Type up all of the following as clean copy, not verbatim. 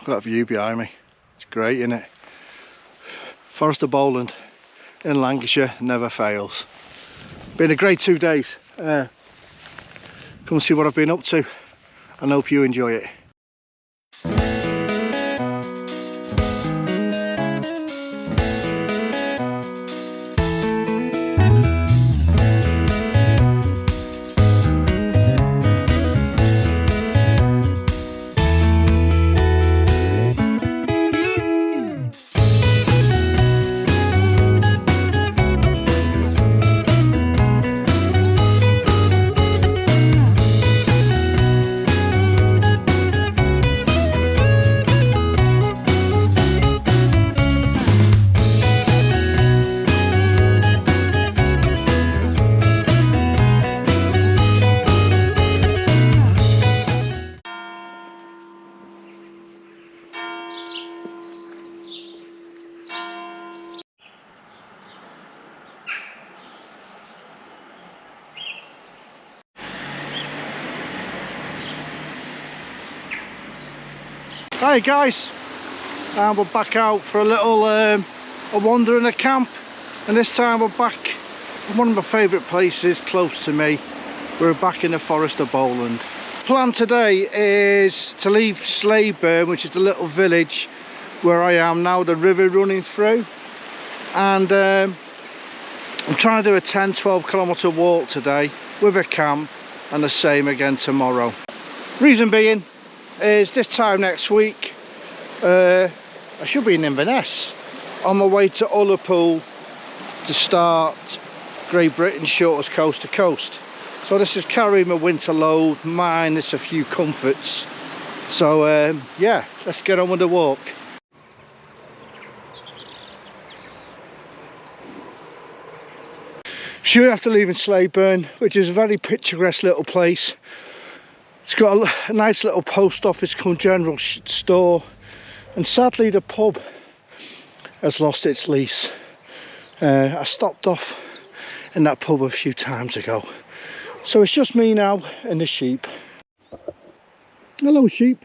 Look at that view behind me. It's great, isn't it? Forest of Bowland in Lancashire never fails. Been a great 2 days. Come and see what I've been up to, and hope you enjoy it. Hi guys, and we're back out for a little a wander in a camp, and this time we're back in one of my favourite places close to me. We're back in the Forest of Bowland. Plan today is to leave Slaidburn, which is the little village where I am now, the river running through, and I'm trying to do a 10-12 kilometre walk today with a camp, and the same again tomorrow. Reason being is this time next week I should be in Inverness on my way to Ullapool to start Great Britain's shortest coast to coast. So this is carrying my winter load minus a few comforts. So yeah, let's get on with the walk. Sure, after leaving Slaidburn, which is a very picturesque little place. It's got a nice little post office come general store, and sadly the pub has lost its lease. I stopped off in that pub a few times ago, so it's just me now and the sheep. Hello sheep,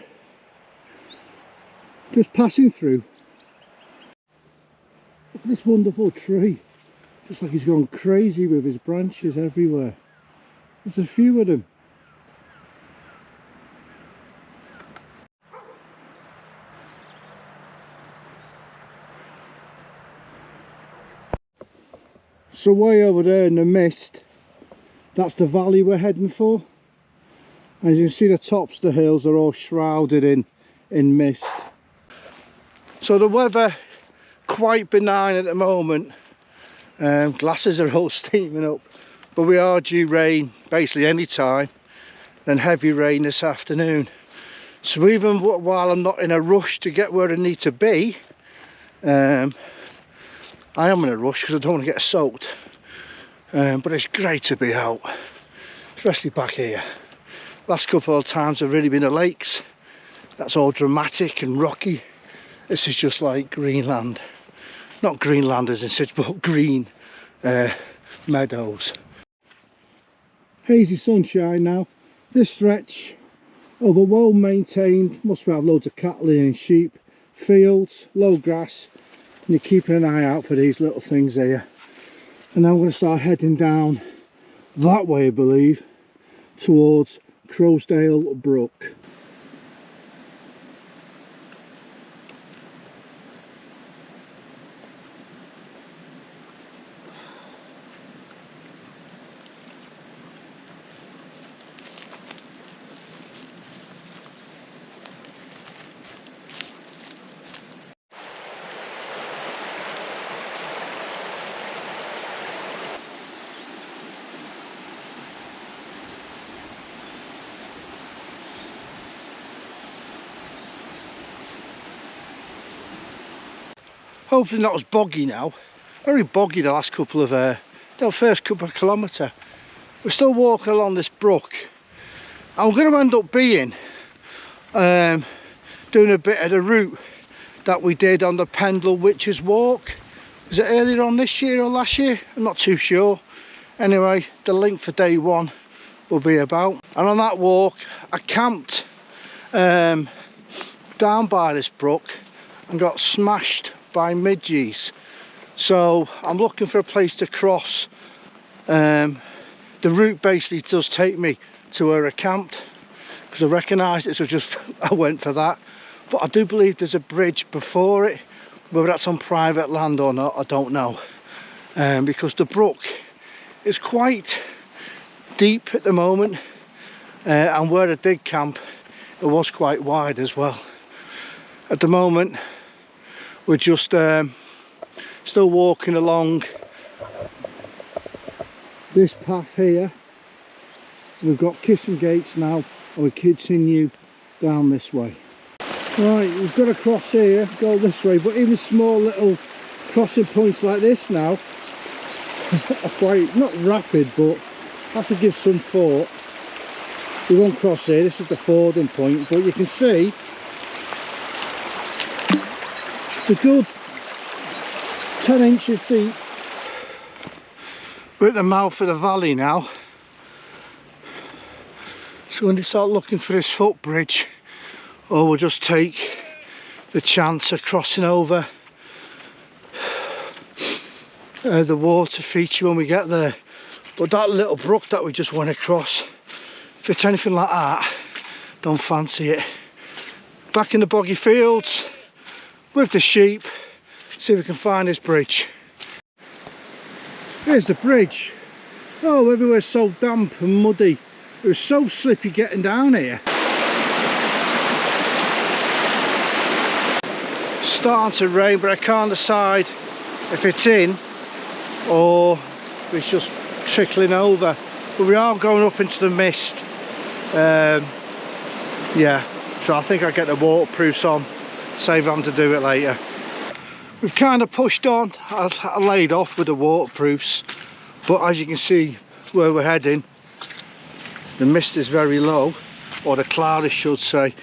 just passing through. Look at this wonderful tree, just like he's gone crazy with his branches everywhere. There's a few of them. So way over there in the mist, that's the valley we're heading for. As you can see, the tops of the hills are all shrouded in mist. So the weather quite benign at the moment. Glasses are all steaming up, but we are due rain basically any time, and heavy rain this afternoon. So even while I'm not in a rush to get where I need to be, I am in a rush because I don't want to get soaked, but it's great to be out, especially back here. Last couple of times I've really been to lakes. That's all dramatic and rocky. This is just like Greenland. Not Greenlanders and such, but green meadows. Hazy sunshine now. This stretch of a well maintained, must have loads of cattle and sheep, fields, low grass. And you're keeping an eye out for these little things here. And now I'm going to start heading down that way, I believe, towards Crowsdale Brook. Hopefully not as boggy now. Very boggy the last couple of the first couple of kilometres. We're still walking along this brook. I'm going to end up being doing a bit of the route that we did on the Pendle Witches Walk. Was it earlier on this year or last year? I'm not too sure. Anyway, the link for day one will be about. And on that walk, I camped down down by this brook and got smashed by midges. So I'm looking for a place to cross. The route basically does take me to where I camped, because I recognised it, so I went for that. But I do believe there's a bridge before it. Whether that's on private land or not, I don't know. Because the brook is quite deep at the moment, and where I did camp, it was quite wide as well. At the moment, we're just still walking along this path here. We've got Kissing Gates now, and we continue down this way. Right, we've got to cross here, go this way, but even small little crossing points like this now are quite, not rapid, but have to give some thought. We won't cross here, this is the fording point, but you can see it's a good 10 inches deep. We're at the mouth of the valley now, so when you start looking for this footbridge, or we'll just take the chance of crossing over the water feature when we get there. But that little brook that we just went across, if it's anything like that, don't fancy it. Back in the boggy fields with the sheep, see if we can find this bridge. Here's the bridge. Oh, everywhere's so damp and muddy. It was so slippy getting down here. Starting to rain, but I can't decide if it's in or if it's just trickling over. But we are going up into the mist. Yeah, so I think I'll get the waterproofs on, save having to do it later. We've kind of pushed on. I laid off with the waterproofs, but as you can see where we're heading, the mist is very low, or the cloud I should say,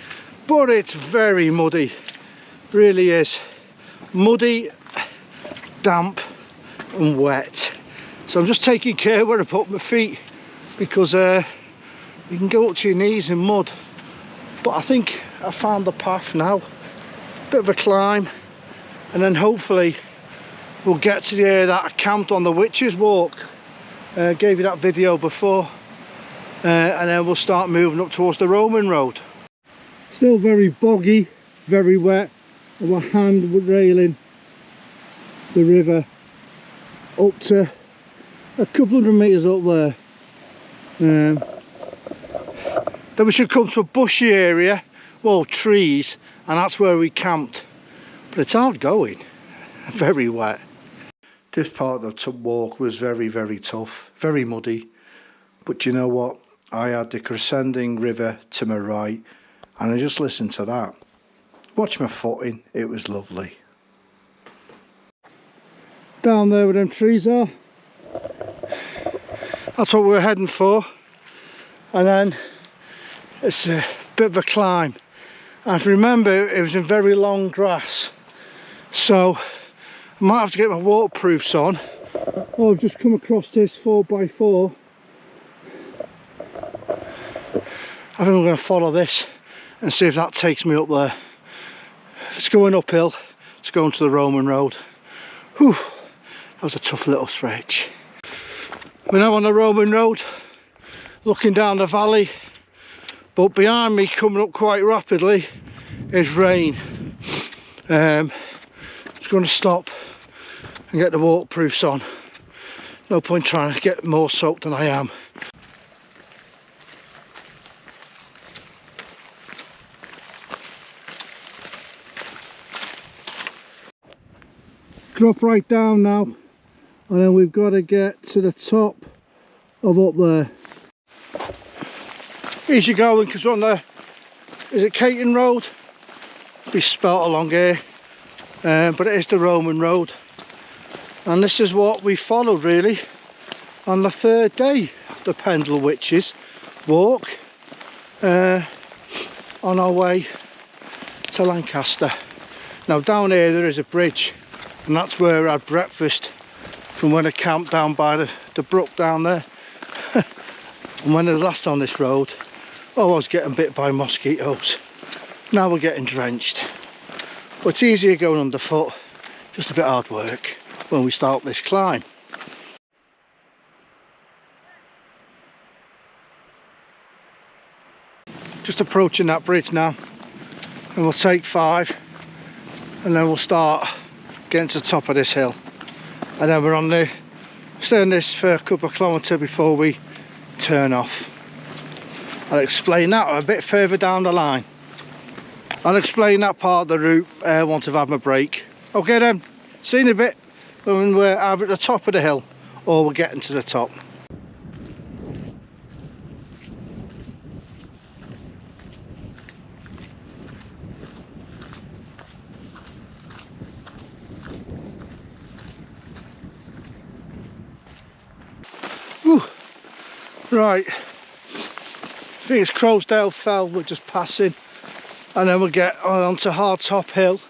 but it's very muddy. Really is muddy, damp and wet. So I'm just taking care where I put my feet, because you can go up to your knees in mud. But I think I found the path now. Bit of a climb, and then hopefully we'll get to the area that I camped on the Witch's Walk. Gave you that video before, and then we'll start moving up towards the Roman road. Still very boggy, very wet. And we're hand railing the river up to a couple hundred metres up there. Then we should come to a bushy area, well, trees, and that's where we camped. But it's hard going, very wet. This part of the walk was very, very tough, very muddy. But you know what? I had the crescending river to my right, and I just listened to that. Watch my footing, it was lovely. Down there where them trees are, that's what we're heading for. And then it's a bit of a climb. And if you remember, it was in very long grass. So I might have to get my waterproofs on. Oh, I've just come across this 4x4. I think I'm going to follow this and see if that takes me up there. If it's going uphill, it's going to the Roman road. Whew, that was a tough little stretch. We're now on the Roman road, looking down the valley, but behind me, coming up quite rapidly, is rain. It's going to stop and get the waterproofs on. No point trying to get more soaked than I am. Drop right down now, and then we've got to get to the top of up there. Easy going, because we're on the, is it Caton Road? Be spelt along here, but it is the Roman road. And this is what we followed really on the third day of the Pendle Witches Walk, on our way to Lancaster. Now down here there is a bridge, and that's where I had breakfast from when I camped down by the brook down there. And when I was last on this road, oh, I was getting bit by mosquitoes. Now we're getting drenched, but it's easier going underfoot, just a bit hard work when we start this climb. Just approaching that bridge now, and we'll take 5 and then we'll start getting to the top of this hill, and then we're on the stay on this for a couple of kilometres before we turn off. I'll explain that a bit further down the line. I'll explain that part of the route once I've had my break. Okay then, see you in a bit when we're either at the top of the hill or we're getting to the top. Whew. Right, I think it's Crowsdale Fell we're just passing, and then we'll get on to Hardtop Hill.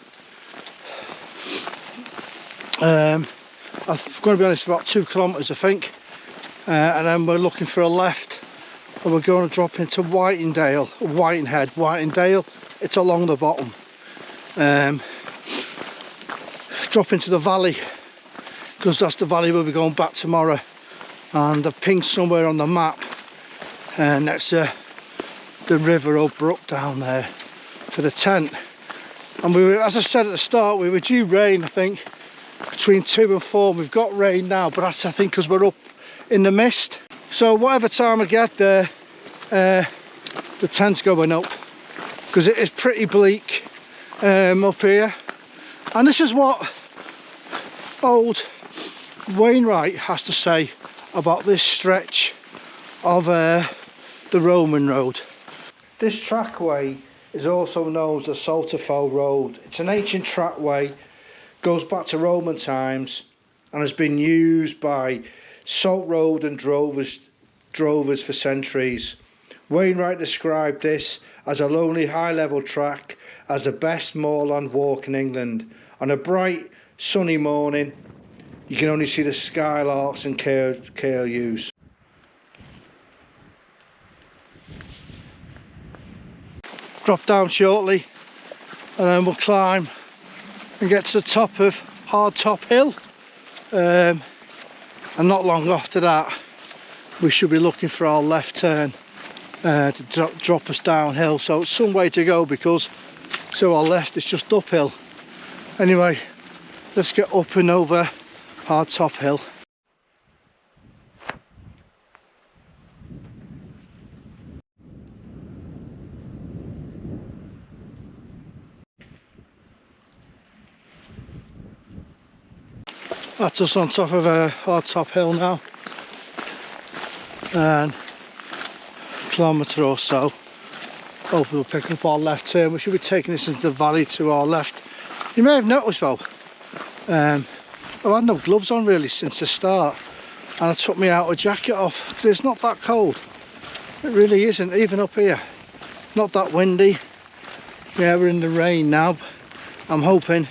I'm going to be honest, about 2 kilometres I think, and then we're looking for a left and we're going to drop into Whitendale, it's along the bottom. Drop into the valley, because that's the valley we'll be going back tomorrow, and I've pinged somewhere on the map next to the river or brook down there for the tent. And we were, as I said at the start, we were due rain I think between 2 and 4. We've got rain now, but that's I think because we're up in the mist. So whatever time I get there, the tent's going up, because it is pretty bleak up here. And this is what old Wainwright has to say about this stretch of the Roman road. This trackway is also known as the Salterfell Road. It's an ancient trackway, goes back to Roman times, and has been used by salt road and drovers for centuries. Wainwright described this as a lonely high-level track, as the best moorland walk in England. On a bright sunny morning, you can only see the skylarks and curlews. Drop down shortly, and then we'll climb and get to the top of Hardtop Hill, and not long after that we should be looking for our left turn to drop us downhill. So it's some way to go, because to our left it's just uphill. Anyway, let's get up and over Hardtop Hill. That's us on top of Hardtop Hill now, and a kilometre or so. Hopefully we'll pick up our left turn. We should be taking this into the valley to our left. You may have noticed though, I've had no gloves on really since the start, and I took my outer jacket off because it's not that cold. It really isn't, even up here. Not that windy. Yeah, we're in the rain now. I'm hoping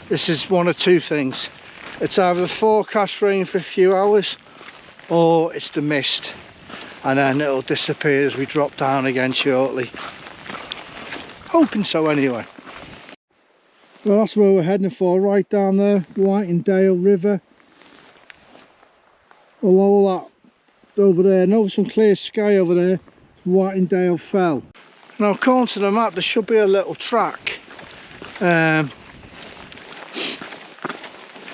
this is one of two things. It's either the forecast rain for a few hours, or it's the mist, and then it'll disappear as we drop down again shortly. Hoping so anyway. Well, that's where we're heading for, right down there, Whitendale River. All that over there, and over some clear sky over there, it's Whitendale Fell. Now according to the map there should be a little track,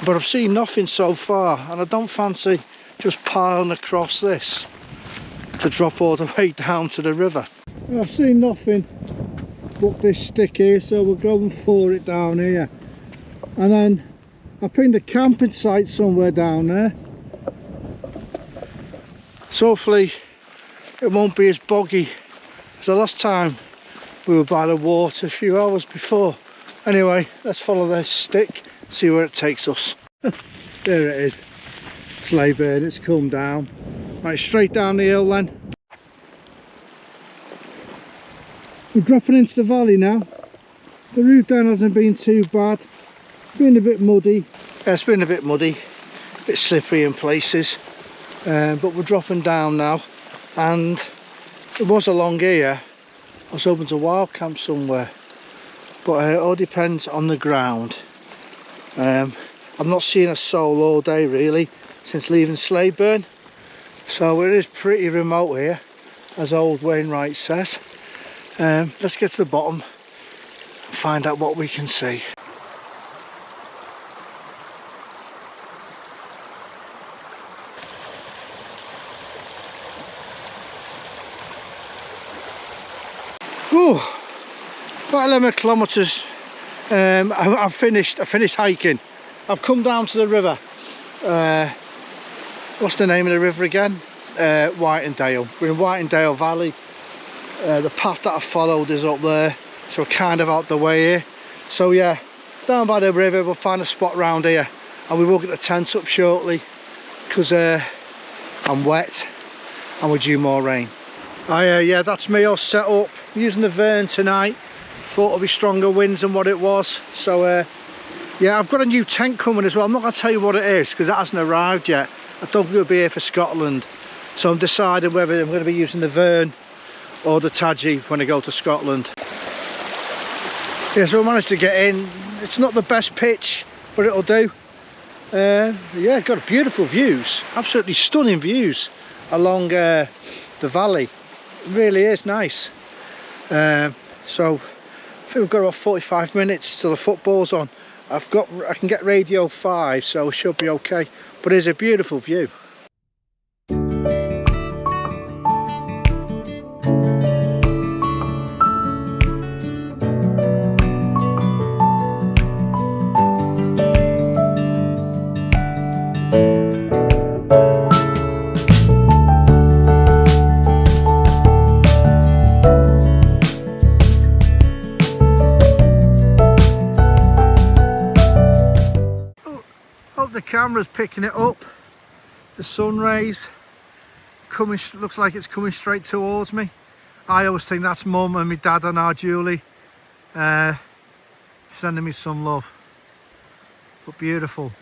but I've seen nothing so far, and I don't fancy just piling across this to drop all the way down to the river. Well, I've seen nothing but this stick here, so we're going for it down here. And then I pinged a camping site somewhere down there, so hopefully it won't be as boggy as the last time we were by the water a few hours before. Anyway, let's follow this stick, see where it takes us. There it is, Slaidburn. It's come down. Right, straight down the hill then. We're dropping into the valley now. The route down hasn't been too bad. It's been a bit muddy. It's been a bit muddy, a bit slippery in places, but we're dropping down now, and it was along here I was hoping to wild camp somewhere, but it all depends on the ground. I've not seen a soul all day really since leaving Slaidburn, so it is pretty remote here, as old Wainwright says. Let's get to the bottom and find out what we can see. Ooh, about 11 kilometres. I finished hiking. I've come down to the river. What's the name of the river again? Whitendale. We're in Whitendale Valley. The path that I followed is up there, so we're kind of out the way here. So yeah, down by the river, we'll find a spot round here, and we will get the tent up shortly because I'm wet and we're due more rain. Yeah, that's me all set up. I'm using the Vern tonight. Thought it'll be stronger winds than what it was. So yeah, I've got a new tent coming as well. I'm not going to tell you what it is because it hasn't arrived yet. I don't think it'll be here for Scotland. So I'm deciding whether I'm going to be using the Vern or the Tadgy when I go to Scotland. Yeah, so I managed to get in. It's not the best pitch, but it'll do. Yeah, got beautiful views, absolutely stunning views along the valley. It really is nice. So I think we've got about 45 minutes till the football's on. I can get Radio 5, so it should be okay. But it's a beautiful view. The camera's picking it up. The sun rays coming, looks like it's coming straight towards me. I always think that's mum and my dad and our Julie sending me some love. But beautiful.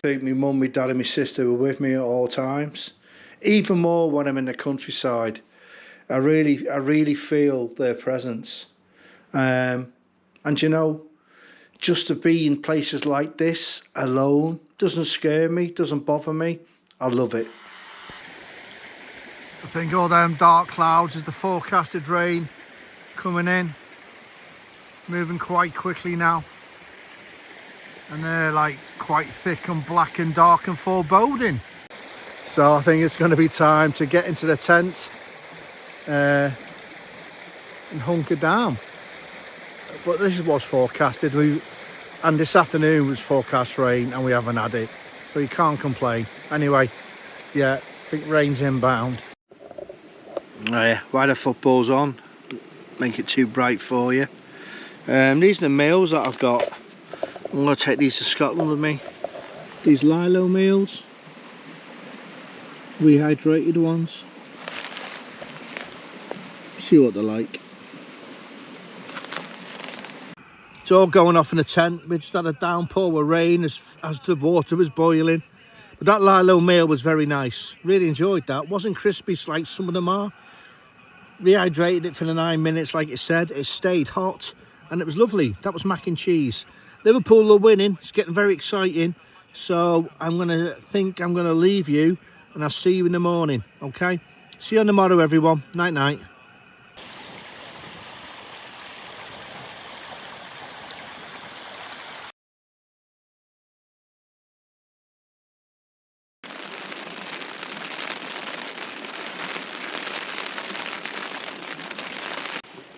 I think my mum, my dad and my sister were with me at all times. Even more when I'm in the countryside. I really feel their presence. And you know, just to be in places like this alone doesn't scare me, doesn't bother me. I love it. I think all them dark clouds is the forecasted rain coming in, moving quite quickly now, and they're like quite thick and black and dark and foreboding. So I think it's going to be time to get into the tent and hunker down. But this is what's forecasted. And this afternoon was forecast rain and we haven't had it, so you can't complain. Anyway, yeah, I think rain's inbound. Oh yeah, why the football's on, make it too bright for you. These are the meals that I've got. I'm going to take these to Scotland with me. These Lilo meals, rehydrated ones. See what they're like. It's all going off in the tent. We just had a downpour with rain as the water was boiling. But that Lilo meal was very nice. Really enjoyed that. Wasn't crispy like some of them are. Rehydrated it for the 9 minutes like it said. It stayed hot and it was lovely. That was mac and cheese. Liverpool are winning. It's getting very exciting. So I'm going to leave you and I'll see you in the morning. Okay? See you on tomorrow, everyone. Night night.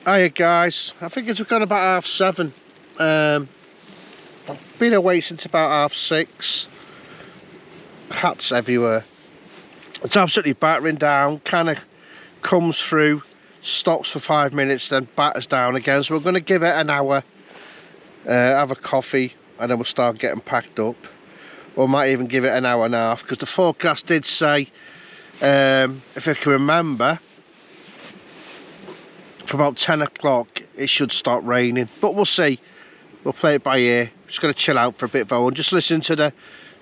Hiya guys, I think it's gone about 7:30. I've been awake since about 6:30. Hats everywhere. It's absolutely battering down, kind of comes through, stops for 5 minutes, then batters down again. So we're going to give it an hour, have a coffee, and then we'll start getting packed up. Or might even give it an hour and a half, because the forecast did say, if I can remember, for about 10 o'clock it should start raining, but we'll see. We'll play it by ear. Just going to chill out for a bit though and just listen to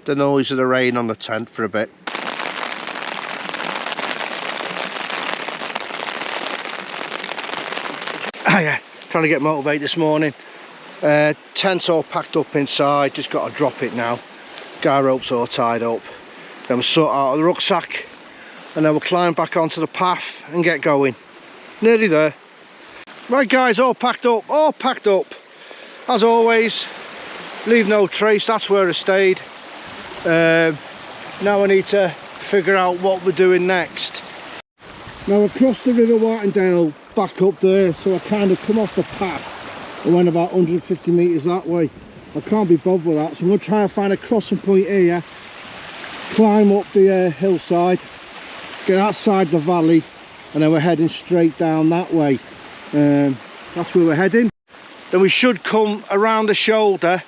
the noise of the rain on the tent for a bit. Oh yeah, trying to get motivated this morning. Tent's all packed up inside, just got to drop it now. Guy ropes all tied up. Then we'll sort out the rucksack and then we'll climb back onto the path and get going. Nearly there. Right guys, all packed up, all packed up. As always, leave no trace, that's where I stayed. Now I need to figure out what we're doing next. Now across the River Whitendale, back up there, so I kind of come off the path and went about 150 metres that way. I can't be bothered with that, so I'm going to try and find a crossing point here, climb up the hillside, get outside the valley, and then we're heading straight down that way. That's where we're heading. Then we should come around the shoulder,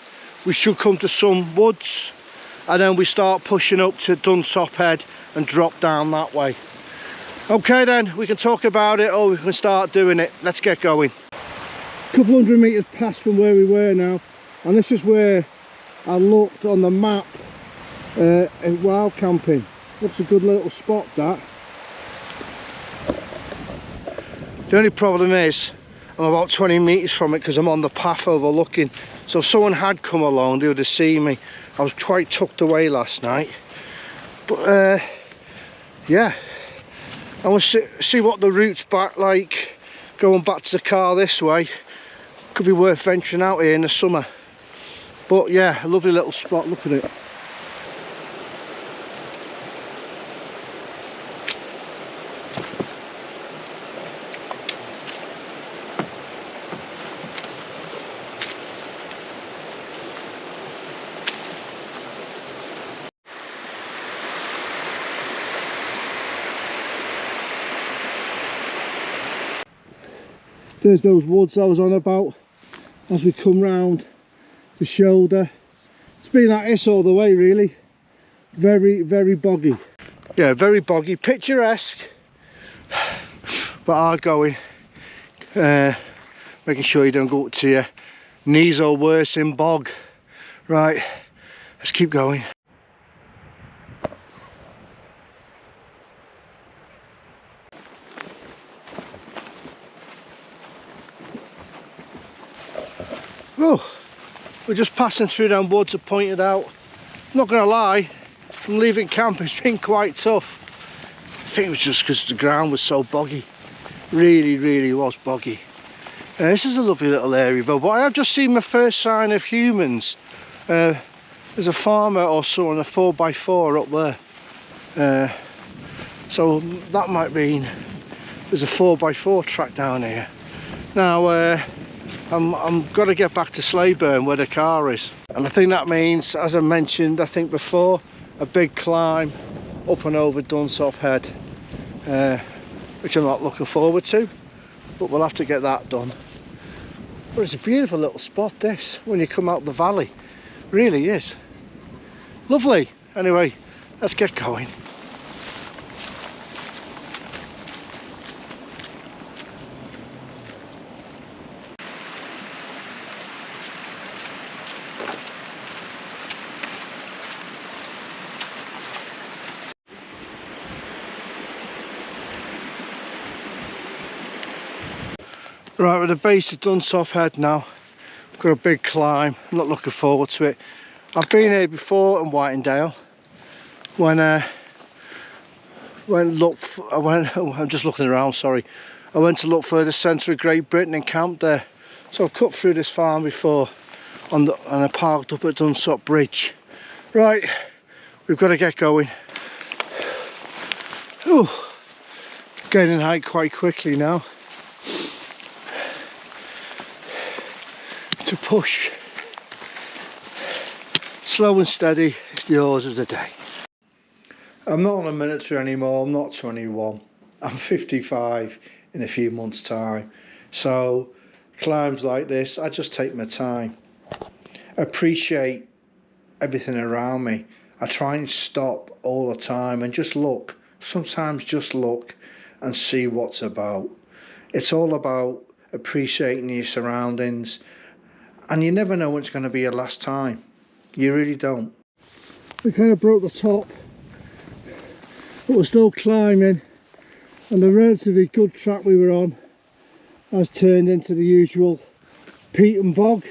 we should come to some woods, and then we start pushing up to Dunsop Head and drop down that way. Okay then, we can talk about it or we can start doing it. Let's get going. A couple 100 metres past from where we were now, and this is where I looked on the map at wild camping. Looks a good little spot, that. The only problem is I'm about 20 metres from it because I'm on the path overlooking. So if someone had come along, they would have seen me. I was quite tucked away last night. But yeah, I want to see what the route's back like, going back to the car this way. Could be worth venturing out here in the summer. But yeah, a lovely little spot, look at it. There's those woods I was on about as we come round the shoulder. It's been like this all the way really. Very, very boggy. Yeah, very boggy, picturesque, but hard going. Making sure you don't go up to your knees or worse in bog. Right, let's keep going. Oh, we're just passing through them woods I pointed out. Not gonna lie, from leaving camp it's been quite tough. I think it was just because the ground was so boggy. Really, really was boggy. This is a lovely little area though, but I have just seen my first sign of humans. There's a farmer or so on a 4x4 up there. So that might mean there's a 4x4 track down here. Now, I'm got to get back to Slaidburn where the car is, and I think that means, as I mentioned I think before, a big climb up and over Dunsop Head, which I'm not looking forward to, but we'll have to get that done. But it's a beautiful little spot this, when you come out the valley. Really is lovely. Anyway, let's get going. Right, we're at the base of Dunsop Head now. We've got a big climb. I'm not looking forward to it. I've been here before in Whitendale when I'm just looking around, sorry. I went to look for the centre of Great Britain and camped there. So I've cut through this farm before and I parked up at Dunsop Bridge. Right, we've got to get going. Ooh, getting height quite quickly now. To push. Slow and steady is the orders of the day. I'm not on a military anymore, I'm not 21. I'm 55 in a few months' time. So climbs like this, I just take my time. Appreciate everything around me. I try and stop all the time and just look. Sometimes just look and see what's about. It's all about appreciating your surroundings. And you never know when it's going to be your last time. You really don't. We kind of broke the top, but we're still climbing. And the relatively good track we were on has turned into the usual peat and bog.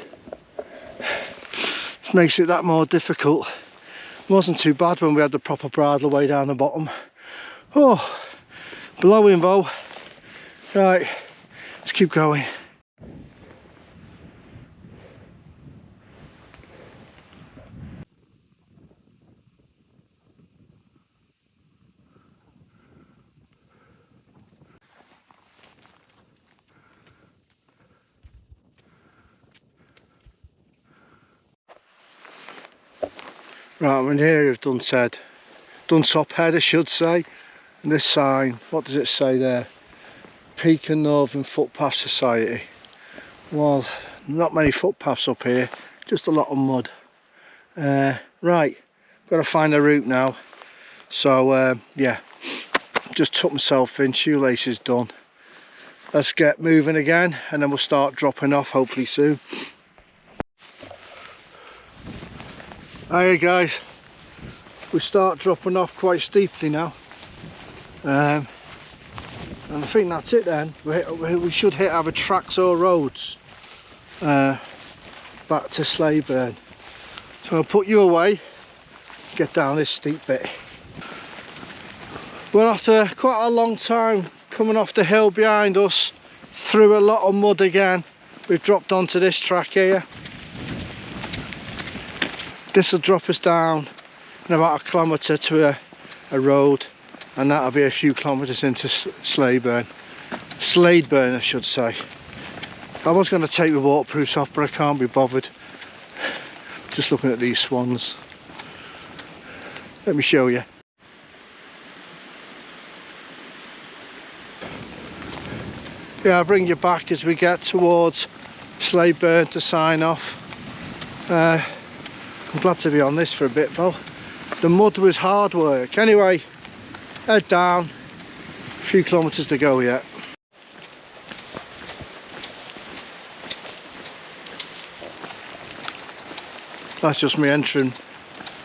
This makes it that more difficult. It wasn't too bad when we had the proper bridle way down the bottom. Oh, blowing though. Right, let's keep going. Right, I'm in here of done top head I should say. And this sign, what does it say there? Peak and Northern Footpath Society. Well, not many footpaths up here, just a lot of mud. Right, got to find a route now. So yeah, just tuck myself in, shoelaces done. Let's get moving again and then we'll start dropping off hopefully soon. Hiya guys, we start dropping off quite steeply now, and I think that's it then. We should hit either tracks or roads back to Slaidburn. So I'll put you away, get down this steep bit. Well, after quite a long time coming off the hill behind us through a lot of mud again, we've dropped onto this track here. This will drop us down in about 1 kilometre to a road, and that'll be a few kilometres into Slaidburn. Slaidburn I should say. I was going to take the waterproofs off but I can't be bothered. Just looking at these swans. Let me show you. Yeah, I'll bring you back as we get towards Slaidburn to sign off. I'm glad to be on this for a bit though. The mud was hard work. Anyway, head down, a few kilometres to go yet. That's just me entering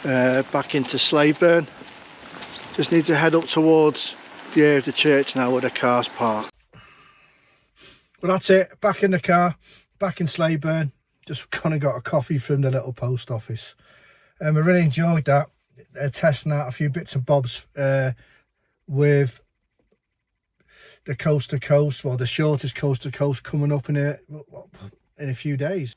back into Slaidburn. Just need to head up towards the area of the church now where the car's parked. Well, that's it, back in the car, back in Slaidburn. Just kind of got a coffee from the little post office. I really enjoyed that, testing out a few bits and bobs with the coast to coast, well the shortest coast to coast coming up in a few days.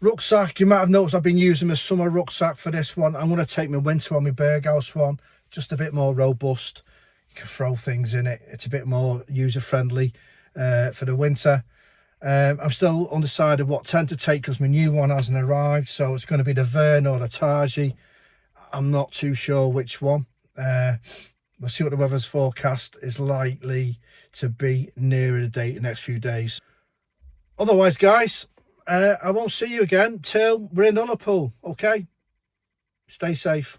Rucksack, you might have noticed I've been using my summer rucksack for this one. I'm going to take my winter on, my Berghaus one, just a bit more robust. You can throw things in it, it's a bit more user friendly for the winter. I'm still undecided what tent to take because my new one hasn't arrived, so it's going to be the Vern or the Taji. I'm not too sure which one. We'll see what the weather's forecast is likely to be nearer the date the next few days. Otherwise guys, I won't see you again till we're in Ullapool, okay? Stay safe.